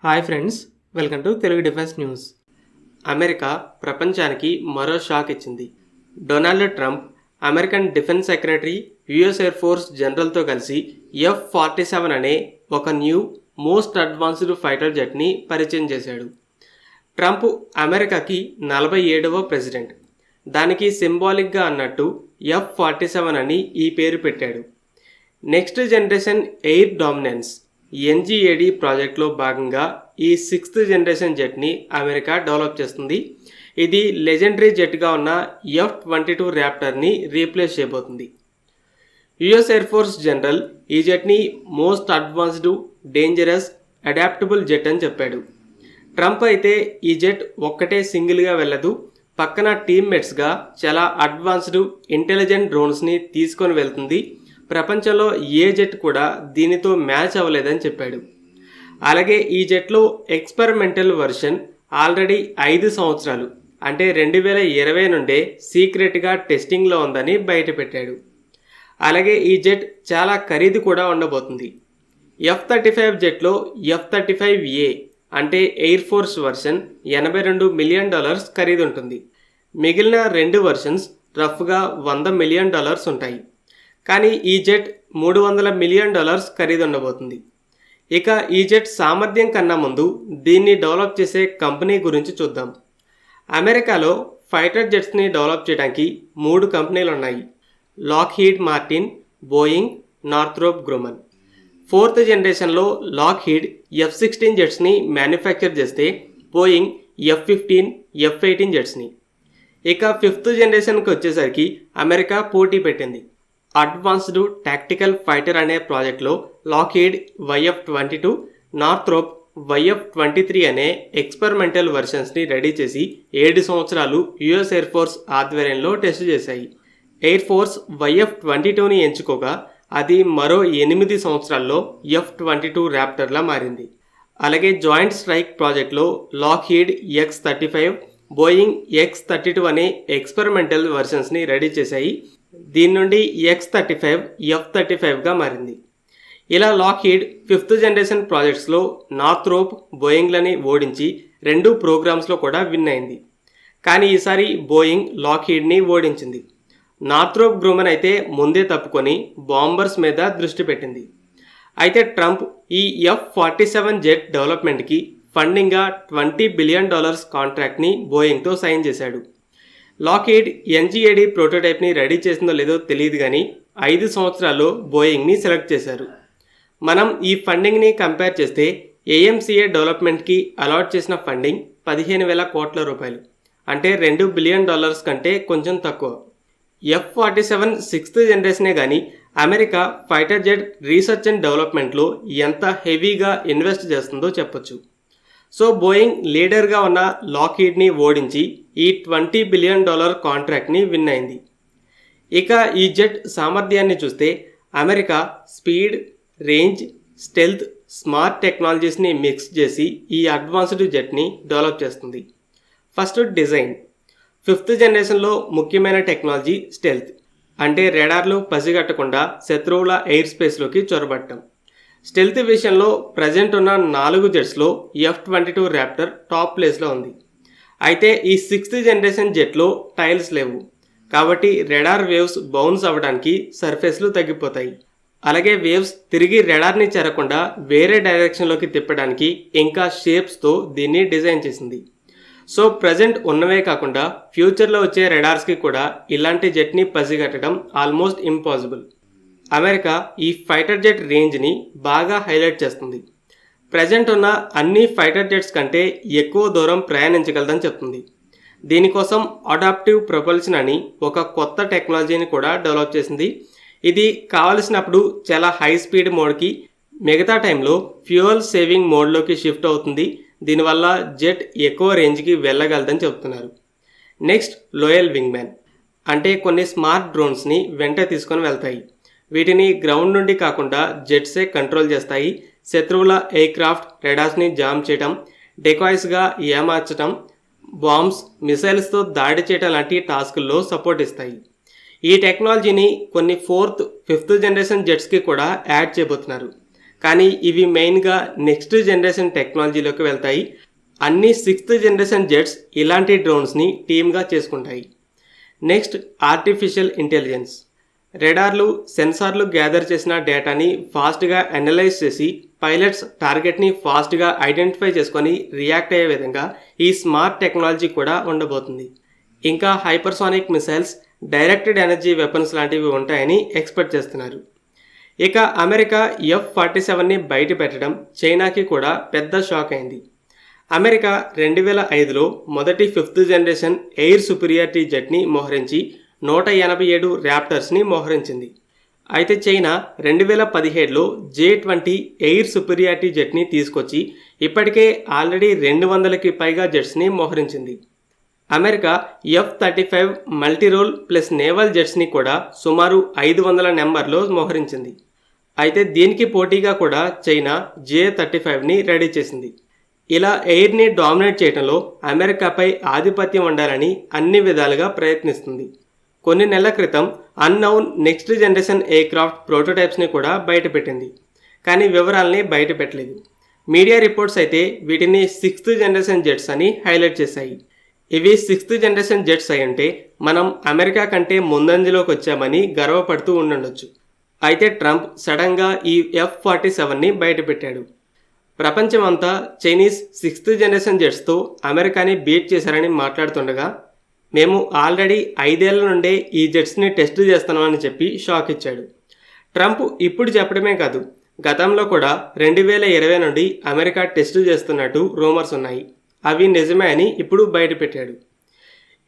Hi friends, welcome to Telugu defence news. America ప్రపంచానికి మరో shock ఇచ్చింది. Donald Trump American defence secretary, US air force జనరల్తో కలిసి F-47 అనే ఒక న్యూ మోస్ట్ అడ్వాన్స్డ్ ఫైటర్ జెట్ని పరిచయం చేశాడు. ట్రంప్ అమెరికాకి 47వ ప్రెసిడెంట్. దానికి సింబాలిక్గా అన్నట్టు F-47 అని ఈ పేరు పెట్టాడు. Next generation air dominance NGAD ప్రాజెక్ట్లో భాగంగా ఈ 6th జనరేషన్ జెట్ని అమెరికా డెవలప్ చేస్తుంది. ఇది లెజెండరీ జెట్గా ఉన్న F-22 ర్యాప్టర్ని రీప్లేస్ చేయబోతుంది. యుఎస్ ఎయిర్ ఫోర్స్ జనరల్ ఈ జెట్ని most advanced, dangerous, adaptable jet అని చెప్పాడు. ట్రంప్ అయితే ఈ జెట్ ఒక్కటే సింగిల్గా వెళ్ళదు, పక్కన టీమ్మేట్స్గా చాలా అడ్వాన్స్డ్, ఇంటెలిజెంట్ డ్రోన్స్ని తీసుకొని వెళ్తుంది. ప్రపంచంలో ఏ జెట్ కూడా దీనితో మ్యాచ్ అవ్వలేదని చెప్పాడు. అలాగే ఈ జెట్లో ఎక్స్పెరిమెంటల్ వర్షన్ ఆల్రెడీ 5 సంవత్సరాలు అంటే 2020 నుండే సీక్రెట్గా టెస్టింగ్లో ఉందని బయటపెట్టాడు. అలాగే ఈ జెట్ చాలా ఖరీదు కూడా ఉండబోతుంది. F-35 జెట్లో F-35A అంటే ఎయిర్ ఫోర్స్ వర్షన్ $82 మిలియన్ ఖరీదు ఉంటుంది. మిగిలిన 2 వర్షన్స్ రఫ్గా $100 మిలియన్ ఉంటాయి. కానీ ఈ జెట్ $300 మిలియన్ ఖరీదు ఉండబోతుంది. ఇక ఈ జెట్ సామర్థ్యం కన్నా ముందు దీన్ని డెవలప్ చేసే కంపెనీ గురించి చూద్దాం. అమెరికాలో ఫైటర్ జెట్స్ని డెవలప్ చేయడానికి 3 కంపెనీలు ఉన్నాయి: లాక్హీడ్ మార్టిన్, బోయింగ్, నార్థ్రోప్ గ్రూమన్. 4th జనరేషన్లో లాక్హీడ్ F-16 జెట్స్ని మ్యానుఫ్యాక్చర్ చేస్తే బోయింగ్ F-15, F-18 జెట్స్ని. ఇక 5th జనరేషన్కి వచ్చేసరికి అమెరికా పోటీ పెట్టింది. అడ్వాన్స్డ్ టాక్టికల్ ఫైటర్ అనే ప్రాజెక్ట్లో లాక్హీడ్ YF-22, నార్థ్రోప్ YF-23 అనే ఎక్స్పెరిమెంటల్ వర్షన్స్ని రెడీ చేసి 7 సంవత్సరాలు యుఎస్ ఎయిర్ ఫోర్స్ ఆధ్వర్యంలో టెస్ట్ చేశాయి. ఎయిర్ ఫోర్స్ YF-22ని ఎంచుకోగా అది మరో 8 సంవత్సరాల్లో F-22 ర్యాప్టర్లా మారింది. అలాగే జాయింట్ స్ట్రైక్ ప్రాజెక్ట్లో లాక్హీడ్ X-35, బోయింగ్ X-32 అనే ఎక్స్పెరిమెంటల్ వర్షన్స్ని రెడీ చేశాయి. దీని నుండి X-35 F-35గా మారింది. ఇలా లాక్హీడ్ 5th జనరేషన్ ప్రాజెక్ట్స్లో నార్థ్రోప్, బోయింగ్లని ఓడించి 2 ప్రోగ్రామ్స్లో కూడా విన్ అయింది. కానీ ఈసారి బోయింగ్ లాక్హీడ్ని ఓడించింది. నార్థ్రోప్ గ్రూమన్ అయితే ముందే తప్పుకొని బాంబర్స్ మీద దృష్టి పెట్టింది. అయితే ట్రంప్ ఈ F-47 జెట్ డెవలప్మెంట్కి ఫండింగ్గా $20 బిలియన్ కాంట్రాక్ట్ని బోయింగ్తో సైన్ చేశాడు. లాక్హీడ్ NGAD ప్రోటోటైప్ని రెడీ చేసిందో లేదో తెలియదు, కానీ 5 సంవత్సరాల్లో బోయింగ్ని సెలెక్ట్ చేశారు. మనం ఈ ఫండింగ్ని కంపేర్ చేస్తే AMCA డెవలప్మెంట్కి అలాట్ చేసిన ఫండింగ్ 15,000 కోట్ల రూపాయలు, అంటే $2 బిలియన్ కంటే కొంచెం తక్కువ. F-47 6th జనరేషనే కానీ America fighter jet research and డెవలప్మెంట్లో ఎంత హెవీగా ఇన్వెస్ట్ చేస్తుందో చెప్పొచ్చు. సో బోయింగ్ లీడర్గా ఉన్న లాక్హీడ్ని ఓడించి ఈ $20 బిలియన్ కాంట్రాక్ట్ని విన్ అయింది. ఇక ఈ జెట్ సామర్థ్యాన్ని చూస్తే America speed, range, stealth, smart టెక్నాలజీస్ని మిక్స్ చేసి ఈ అడ్వాన్స్డ్ జెట్ని డెవలప్ చేస్తుంది. First design. 5th జనరేషన్లో ముఖ్యమైన టెక్నాలజీ స్టెల్త్, అంటే రెడార్లు పసిగట్టకుండా శత్రువుల ఎయిర్ స్పేస్లోకి చొరబట్టడం. స్టెల్త్ విషయంలో ప్రజెంట్ ఉన్న 4 జెట్స్లో F-22 ర్యాప్టర్ టాప్ ప్లేస్లో ఉంది. అయితే ఈ 6th జనరేషన్ జెట్లో టైల్స్ లేవు, కాబట్టి రెడార్ వేవ్స్ బౌన్స్ అవ్వడానికి సర్ఫేస్లు తగ్గిపోతాయి. అలాగే వేవ్స్ తిరిగి రెడార్ని చేరకుండా వేరే డైరెక్షన్లోకి తిప్పడానికి ఇంకా షేప్స్తో దీన్ని డిజైన్ చేసింది. సో ప్రజెంట్ ఉన్నవే కాకుండా ఫ్యూచర్లో వచ్చే రెడార్స్కి కూడా ఇలాంటి జెట్ని పసిగట్టడం ఆల్మోస్ట్ ఇంపాసిబుల్. అమెరికా ఈ ఫైటర్ జెట్ రేంజ్ని బాగా హైలైట్ చేస్తుంది. ప్రజెంట్ ఉన్న అన్ని ఫైటర్ జెట్స్ కంటే ఎక్కువ దూరం ప్రయాణించగలదని చెప్తుంది. దీనికోసం అడాప్టివ్ ప్రొపల్షన్ అని ఒక కొత్త టెక్నాలజీని కూడా డెవలప్ చేసింది. ఇది కావలసినప్పుడు చాలా హై స్పీడ్ మోడ్కి, మిగతా టైంలో ఫ్యూయల్ సేవింగ్ మోడ్లోకి షిఫ్ట్ అవుతుంది. దీనివల్ల జెట్ ఎక్కువ రేంజ్కి వెళ్ళగలదని చెప్తున్నారు. నెక్స్ట్ లోయల్ వింగ్మ్యాన్, అంటే కొన్ని స్మార్ట్ డ్రోన్స్ని వెంట తీసుకొని వెళ్తాయి. వీటిని గ్రౌండ్ నుండి కాకుండా జెట్సే కంట్రోల్ చేస్తాయి. శత్రువుల ఎయిర్క్రాఫ్ట్ రెడార్స్ని జామ్ చేయడం, డెకాయ్స్గా ఏమార్చడం, బాంబ్స్, మిసైల్స్తో దాడి చేయడం లాంటి టాస్కుల్లో సపోర్ట్ ఇస్తాయి. ఈ టెక్నాలజీని కొన్ని 4th, 5th జనరేషన్ జెట్స్కి కూడా యాడ్ చేయబోతున్నారు. కానీ ఇవి మెయిన్గా నెక్స్ట్ జనరేషన్ టెక్నాలజీలోకి వెళ్తాయి. అన్ని 6th జనరేషన్ జెట్స్ ఇలాంటి డ్రోన్స్ని టీమ్గా చేసుకుంటాయి. Next artificial intelligence. రెడార్లు, సెన్సార్లు గ్యాదర్ చేసిన డేటాని ఫాస్ట్గా అనలైజ్ చేసి పైలట్స్ టార్గెట్ని ఫాస్ట్గా ఐడెంటిఫై చేసుకొని రియాక్ట్ అయ్యే విధంగా ఈ స్మార్ట్ టెక్నాలజీ కూడా ఉండబోతుంది. ఇంకా hypersonic missiles, directed energy weapons లాంటివి ఉంటాయని ఎక్స్పెక్ట్ చేస్తున్నారు. ఇక అమెరికా F-47ని బయట పెట్టడం చైనాకి కూడా పెద్ద షాక్ అయింది. అమెరికా 2005లో మొదటి 5th జనరేషన్ ఎయిర్ సుపీరియారిటీ జెట్ని మోహరించి 187 ర్యాప్టర్స్ని మోహరించింది. అయితే చైనా 2017లో J-20 ఎయిర్ సుపీరియారిటీ జెట్ని తీసుకొచ్చి ఇప్పటికే ఆల్రెడీ 200కి పైగా జెట్స్ని మోహరించింది. America F-35 multirole plus naval జెట్స్ని కూడా సుమారు 500 నెంబర్లో మోహరించింది. అయితే దీనికి పోటీగా కూడా చైనా J-35ని రెడీ చేసింది. ఇలా ఎయిర్ని డామినేట్ చేయడంలో అమెరికాపై ఆధిపత్యం ఉండాలని అన్ని విధాలుగా ప్రయత్నిస్తుంది. కొన్ని నెలల క్రితం అన్నౌన్ నెక్స్ట్ జనరేషన్ ఎయిర్క్రాఫ్ట్ ప్రోటోటైప్స్ని కూడా బయటపెట్టింది. కానీ వివరాలని బయటపెట్టలేదు. మీడియా రిపోర్ట్స్ అయితే వీటిని 6th జనరేషన్ జెట్స్ అని హైలైట్ చేశాయి. ఇవి 6th జనరేషన్ జెట్స్ అయి ఉంటే మనం అమెరికా కంటే ముందంజలోకి వచ్చామని గర్వపడుతూ ఉండొచ్చు. అయితే ట్రంప్ సడన్గా ఈ F-47ని బయటపెట్టాడు. ప్రపంచమంతా చైనీస్ 6th జనరేషన్ జెట్స్తో అమెరికాని బీట్ చేశారని మాట్లాడుతుండగా మేము ఆల్రెడీ 5 ఏళ్ల నుండే ఈ జెట్స్ని టెస్ట్ చేస్తున్నామని చెప్పి షాక్ ఇచ్చాడు. ట్రంప్ ఇప్పుడు చెప్పడమే కాదు, గతంలో కూడా 2020 నుండి అమెరికా టెస్ట్ చేస్తున్నట్టు రూమర్స్ ఉన్నాయి. అవి నిజమే అని ఇప్పుడు బయటపెట్టాడు.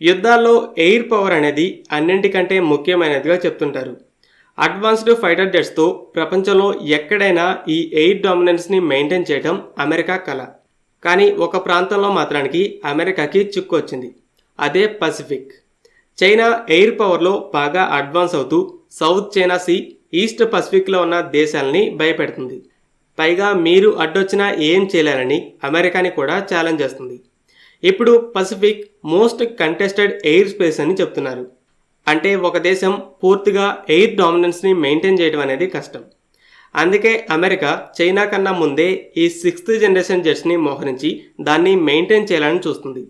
యుద్ధాల్లో ఎయిర్ పవర్ అనేది అన్నింటికంటే ముఖ్యమైనదిగా చెప్తుంటారు. అడ్వాన్స్డ్ ఫైటర్ జెట్స్తో ప్రపంచంలో ఎక్కడైనా ఈ ఎయిర్ డామినెన్స్ని మెయింటైన్ చేయడం అమెరికా కల. కానీ ఒక ప్రాంతంలో మాత్రానికి అమెరికాకి చిక్కు వచ్చింది. అదే పసిఫిక్. చైనా ఎయిర్ పవర్లో బాగా అడ్వాన్స్ అవుతూ సౌత్ చైనా సీ, ఈస్ట్ పసిఫిక్లో ఉన్న దేశాలని భయపెడుతుంది. పైగా మీరు అడ్డొచ్చినా ఏం చేయలేరని అమెరికాని కూడా ఛాలెంజ్ చేస్తుంది. ఇప్పుడు Pacific most contested air space అని చెప్తున్నారు. అంటే ఒక దేశం పూర్తిగా ఎయిర్ డామినెన్స్ని మెయింటైన్ చేయడం అనేది కష్టం. అందుకే అమెరికా చైనా కన్నా ముందే ఈ 6th జనరేషన్ జెట్స్ని మోహరించి దాన్ని మెయింటైన్ చేయాలని చూస్తుంది.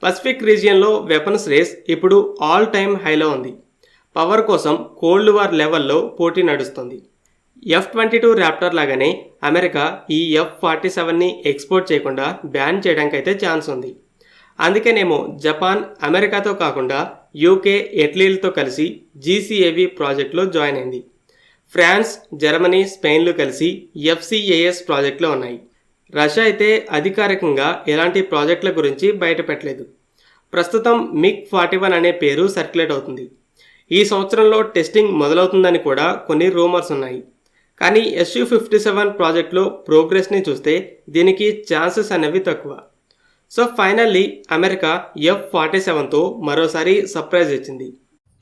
పసిఫిక్ రీజియన్లో వెపన్స్ రేస్ ఇప్పుడు ఆల్ టైమ్ హైలో ఉంది. పవర్ కోసం కోల్డ్ వార్ లెవెల్లో పోటీ నడుస్తుంది. F-22 ర్యాప్టర్ లాగానే అమెరికా ఈ F-47ని ఎక్స్పోర్ట్ చేయకుండా బ్యాన్ చేయడానికైతే ఛాన్స్ ఉంది. అందుకేనేమో జపాన్ అమెరికాతో కాకుండా UK, ఇటలీలతో కలిసి GCAV ప్రాజెక్టులో జాయిన్ అయింది. ఫ్రాన్స్, జర్మనీ, స్పెయిన్లు కలిసి FCAS ప్రాజెక్టులో ఉన్నాయి. రష్యా అయితే అధికారికంగా ఎలాంటి ప్రాజెక్టుల గురించి బయటపెట్టలేదు. ప్రస్తుతం MiG-41 అనే పేరు సర్క్యులేట్ అవుతుంది. ఈ సంవత్సరంలో టెస్టింగ్ మొదలవుతుందని కూడా కొన్ని రూమర్స్ ఉన్నాయి. కానీ Su-57 ప్రాజెక్టులో ప్రోగ్రెస్ని చూస్తే దీనికి ఛాన్సెస్ అనేవి తక్కువ. సో ఫైనల్లీ అమెరికా F-47తో మరోసారి సర్ప్రైజ్ ఇచ్చింది.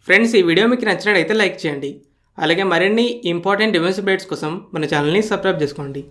ఫ్రెండ్స్, ఈ వీడియో మీకు నచ్చినట్లయితే లైక్ చేయండి. అలాగే మరిన్ని ఇంపార్టెంట్ డిఫెన్స్ అప్డేట్స్ కోసం మన ఛానల్ని సబ్స్క్రైబ్ చేసుకోండి.